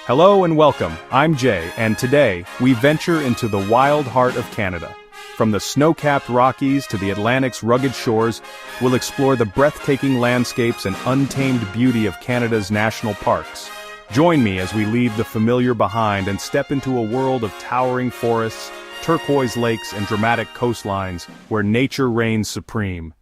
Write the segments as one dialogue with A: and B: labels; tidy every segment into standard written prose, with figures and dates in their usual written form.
A: Hello and welcome, I'm Jay, and today, we venture into the wild heart of Canada. From the snow-capped Rockies to the Atlantic's rugged shores, we'll explore the breathtaking landscapes and untamed beauty of Canada's national parks. Join me as we leave the familiar behind and step into a world of towering forests, turquoise lakes and dramatic coastlines, where nature reigns supreme.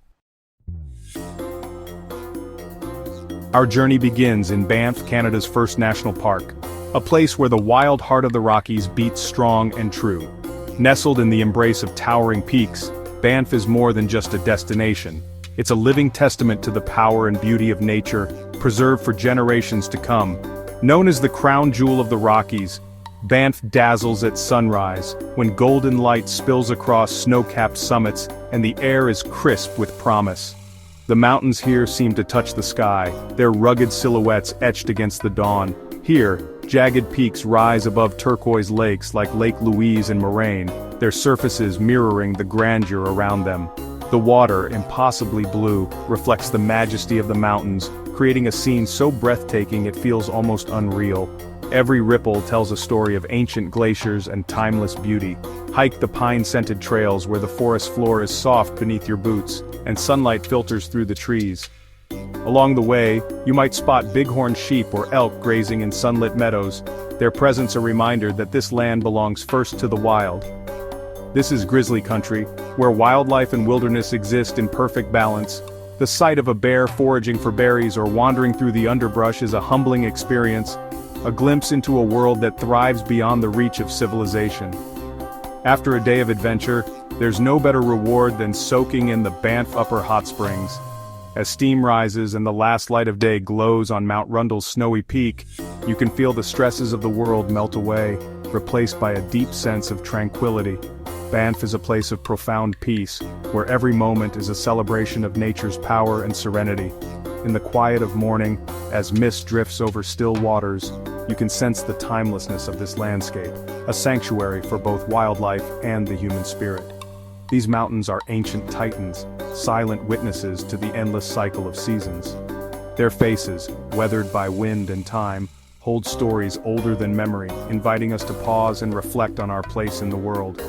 A: Our journey begins in Banff, Canada's first national park, a place where the wild heart of the Rockies beats strong and true. Nestled in the embrace of towering peaks, Banff is more than just a destination. It's a living testament to the power and beauty of nature, preserved for generations to come. Known as the crown jewel of the Rockies, Banff dazzles at sunrise, when golden light spills across snow-capped summits and the air is crisp with promise. The mountains here seem to touch the sky, their rugged silhouettes etched against the dawn. Here, jagged peaks rise above turquoise lakes like Lake Louise and Moraine, their surfaces mirroring the grandeur around them. The water, impossibly blue, reflects the majesty of the mountains, creating a scene so breathtaking it feels almost unreal. Every ripple tells a story of ancient glaciers and timeless beauty. Hike the pine-scented trails where the forest floor is soft beneath your boots, and sunlight filters through the trees. Along the way, you might spot bighorn sheep or elk grazing in sunlit meadows, their presence a reminder that this land belongs first to the wild. This is grizzly country, where wildlife and wilderness exist in perfect balance. The sight of a bear foraging for berries or wandering through the underbrush is a humbling experience, a glimpse into a world that thrives beyond the reach of civilization. After a day of adventure, there's no better reward than soaking in the Banff Upper Hot Springs. As steam rises and the last light of day glows on Mount Rundle's snowy peak, you can feel the stresses of the world melt away, replaced by a deep sense of tranquility. Banff is a place of profound peace, where every moment is a celebration of nature's power and serenity. In the quiet of morning, as mist drifts over still waters, you can sense the timelessness of this landscape, a sanctuary for both wildlife and the human spirit. These mountains are ancient titans, silent witnesses to the endless cycle of seasons. Their faces, weathered by wind and time, hold stories older than memory, inviting us to pause and reflect on our place in the world.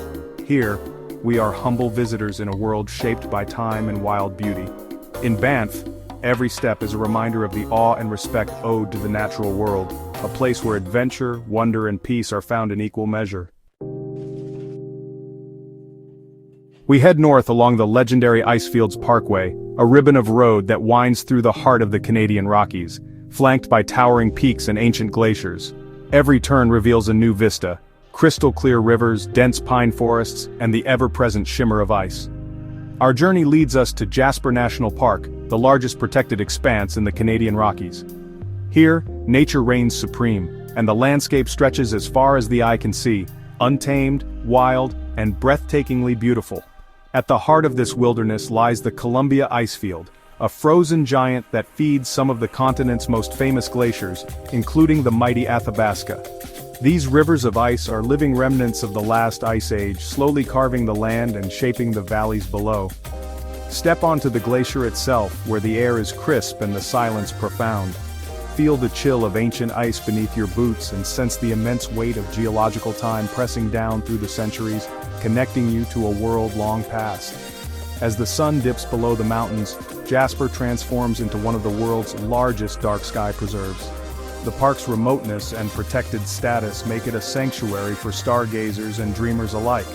A: Here, we are humble visitors in a world shaped by time and wild beauty. In Banff, every step is a reminder of the awe and respect owed to the natural world, a place where adventure, wonder and peace are found in equal measure. We head north along the legendary Icefields Parkway, a ribbon of road that winds through the heart of the Canadian Rockies, flanked by towering peaks and ancient glaciers. Every turn reveals a new vista, crystal-clear rivers, dense pine forests, and the ever-present shimmer of ice. Our journey leads us to Jasper National Park, the largest protected expanse in the Canadian Rockies. Here, nature reigns supreme, and the landscape stretches as far as the eye can see, untamed, wild, and breathtakingly beautiful. At the heart of this wilderness lies the Columbia Icefield, a frozen giant that feeds some of the continent's most famous glaciers, including the mighty Athabasca. These rivers of ice are living remnants of the last ice age, slowly carving the land and shaping the valleys below. Step onto the glacier itself, where the air is crisp and the silence profound. Feel the chill of ancient ice beneath your boots and sense the immense weight of geological time pressing down through the centuries, connecting you to a world long past. As the sun dips below the mountains, Jasper transforms into one of the world's largest dark sky preserves. The park's remoteness and protected status make it a sanctuary for stargazers and dreamers alike.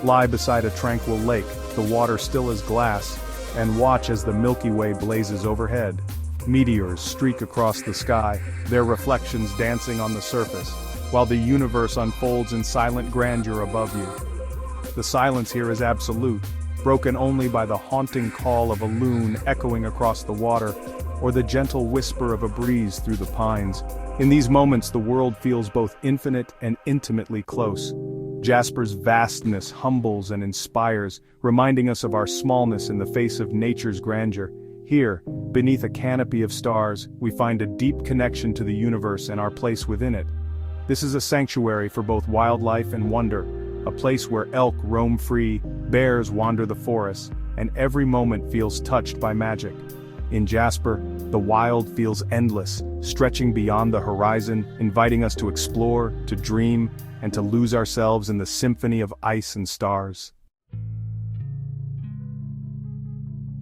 A: Lie beside a tranquil lake, the water still as glass, and watch as the Milky Way blazes overhead. Meteors streak across the sky, their reflections dancing on the surface, while the universe unfolds in silent grandeur above you. The silence here is absolute, broken only by the haunting call of a loon echoing across the water, or the gentle whisper of a breeze through the pines. In these moments the world feels both infinite and intimately close. Jasper's vastness humbles and inspires, reminding us of our smallness in the face of nature's grandeur. Here, beneath a canopy of stars, we find a deep connection to the universe and our place within it. This is a sanctuary for both wildlife and wonder, a place where elk roam free, bears wander the forests, and every moment feels touched by magic. In Jasper, the wild feels endless, stretching beyond the horizon, inviting us to explore, to dream, and to lose ourselves in the symphony of ice and stars.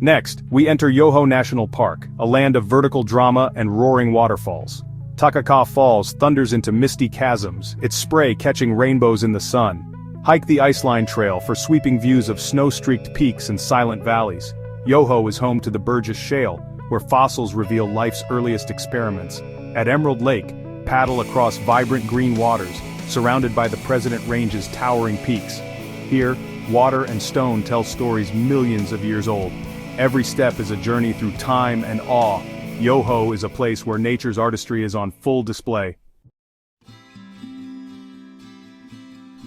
A: Next, we enter Yoho National Park, a land of vertical drama and roaring waterfalls. Takaka Falls thunders into misty chasms, its spray catching rainbows in the sun. Hike the Iceline Trail for sweeping views of snow-streaked peaks and silent valleys. Yoho is home to the Burgess Shale, where fossils reveal life's earliest experiments. At Emerald Lake, paddle across vibrant green waters, surrounded by the President Range's towering peaks. Here, water and stone tell stories millions of years old. Every step is a journey through time and awe. Yoho is a place where nature's artistry is on full display.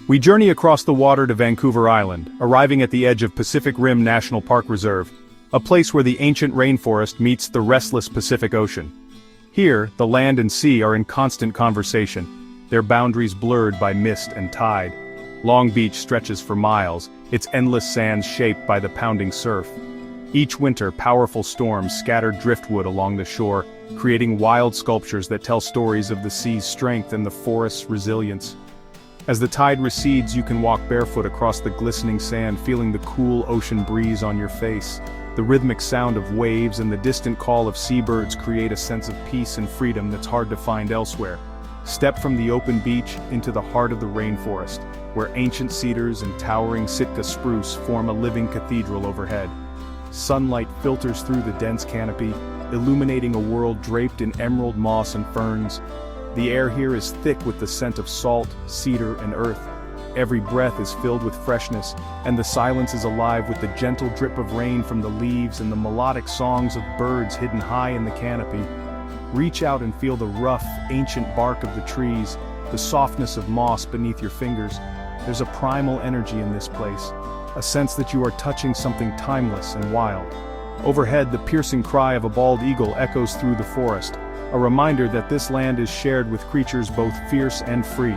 A: We journey across the water to Vancouver Island, arriving at the edge of Pacific Rim National Park Reserve, a place where the ancient rainforest meets the restless Pacific Ocean. Here, the land and sea are in constant conversation, their boundaries blurred by mist and tide. Long Beach stretches for miles, its endless sands shaped by the pounding surf. Each winter, powerful storms scatter driftwood along the shore, creating wild sculptures that tell stories of the sea's strength and the forest's resilience. As the tide recedes, you can walk barefoot across the glistening sand, feeling the cool ocean breeze on your face. The rhythmic sound of waves and the distant call of seabirds create a sense of peace and freedom that's hard to find elsewhere. Step from the open beach into the heart of the rainforest, where ancient cedars and towering Sitka spruce form a living cathedral overhead. Sunlight filters through the dense canopy, illuminating a world draped in emerald moss and ferns. The air here is thick with the scent of salt, cedar, and earth. Every breath is filled with freshness, and the silence is alive with the gentle drip of rain from the leaves and the melodic songs of birds hidden high in the canopy. Reach out and feel the rough, ancient bark of the trees, the softness of moss beneath your fingers. There's a primal energy in this place, a sense that you are touching something timeless and wild. Overhead, the piercing cry of a bald eagle echoes through the forest, a reminder that this land is shared with creatures both fierce and free.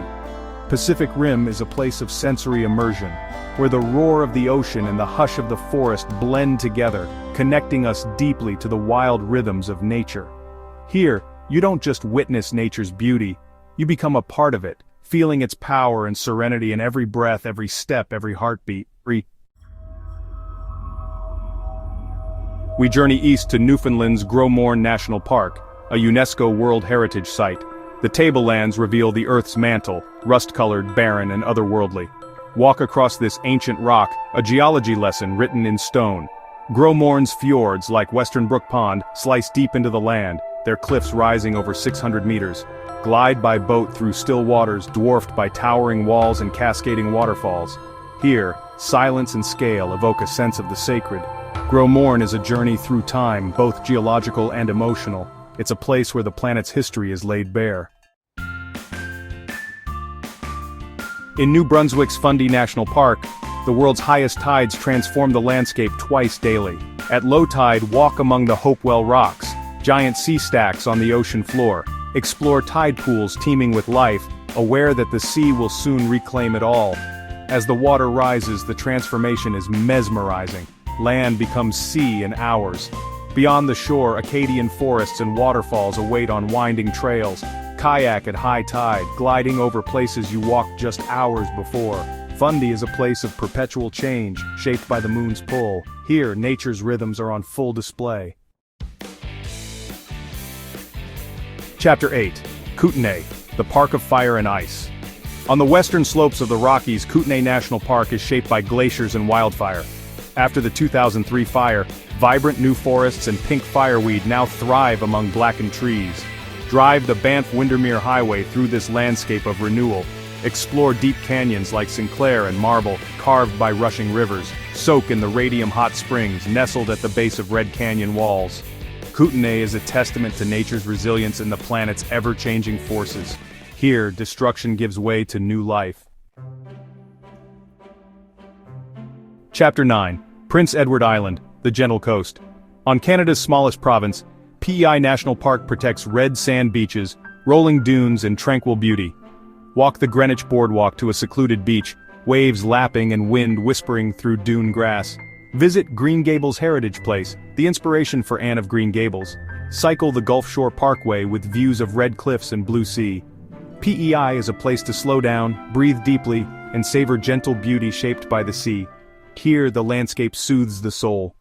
A: Pacific Rim is a place of sensory immersion, where the roar of the ocean and the hush of the forest blend together, connecting us deeply to the wild rhythms of nature. Here, you don't just witness nature's beauty, you become a part of it, feeling its power and serenity in every breath, every step, every heartbeat. We journey east to Newfoundland's Gros National Park, a UNESCO World Heritage Site. The tablelands reveal the Earth's mantle, rust-colored, barren, and otherworldly. Walk across this ancient rock, a geology lesson written in stone. Gros fjords, like Western Brook Pond, slice deep into the land, their cliffs rising over 600 meters. Glide by boat through still waters dwarfed by towering walls and cascading waterfalls. Here, silence and scale evoke a sense of the sacred. Gros is a journey through time, both geological and emotional. It's a place where the planet's history is laid bare. In New Brunswick's Fundy National Park, the world's highest tides transform the landscape twice daily. At low tide, walk among the Hopewell Rocks, giant sea stacks on the ocean floor. Explore tide pools teeming with life, aware that the sea will soon reclaim it all. As the water rises, the transformation is mesmerizing. Land becomes sea in hours. Beyond the shore, Acadian forests and waterfalls await on winding trails. Kayak at high tide, gliding over places you walked just hours before. Fundy is a place of perpetual change, shaped by the moon's pull. Here, nature's rhythms are on full display. Chapter 8. Kootenay, the Park of Fire and Ice. On the western slopes of the Rockies, Kootenay National Park is shaped by glaciers and wildfire. After the 2003 fire, vibrant new forests and pink fireweed now thrive among blackened trees. Drive the Banff-Windermere Highway through this landscape of renewal. Explore deep canyons like Sinclair and Marble, carved by rushing rivers. Soak in the radium hot springs nestled at the base of Red Canyon walls. Kootenay is a testament to nature's resilience and the planet's ever-changing forces. Here, destruction gives way to new life. Chapter 9. Prince Edward Island, the Gentle Coast. On Canada's smallest province, PEI National Park protects red sand beaches, rolling dunes, and tranquil beauty. Walk the Greenwich Boardwalk to a secluded beach, waves lapping and wind whispering through dune grass. Visit Green Gables Heritage Place, the inspiration for Anne of Green Gables. Cycle the Gulf Shore Parkway with views of red cliffs and blue sea. PEI is a place to slow down, breathe deeply, and savor gentle beauty shaped by the sea. Here, the landscape soothes the soul.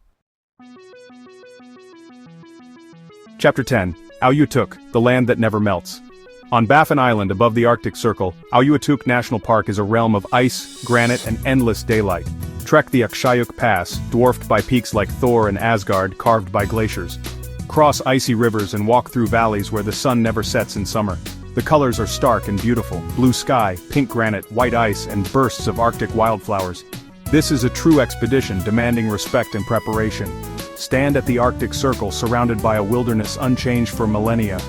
A: Chapter 10. Auyutuk, the land that never melts. On Baffin Island above the Arctic Circle, Auyutuk National Park is a realm of ice, granite, and endless daylight. Trek the Akshayuk Pass, dwarfed by peaks like Thor and Asgard carved by glaciers. Cross icy rivers and walk through valleys where the sun never sets in summer. The colors are stark and beautiful: blue sky, pink granite, white ice, and bursts of Arctic wildflowers. This is a true expedition demanding respect and preparation. Stand at the Arctic Circle surrounded by a wilderness unchanged for millennia.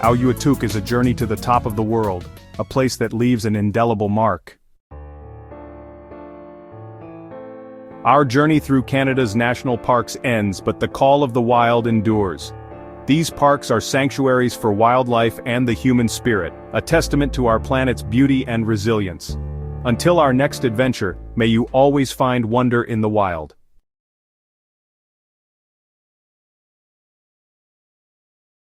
A: Auyutuk is a journey to the top of the world, a place that leaves an indelible mark. Our journey through Canada's national parks ends, but the call of the wild endures. These parks are sanctuaries for wildlife and the human spirit, a testament to our planet's beauty and resilience. Until our next adventure, may you always find wonder in the wild.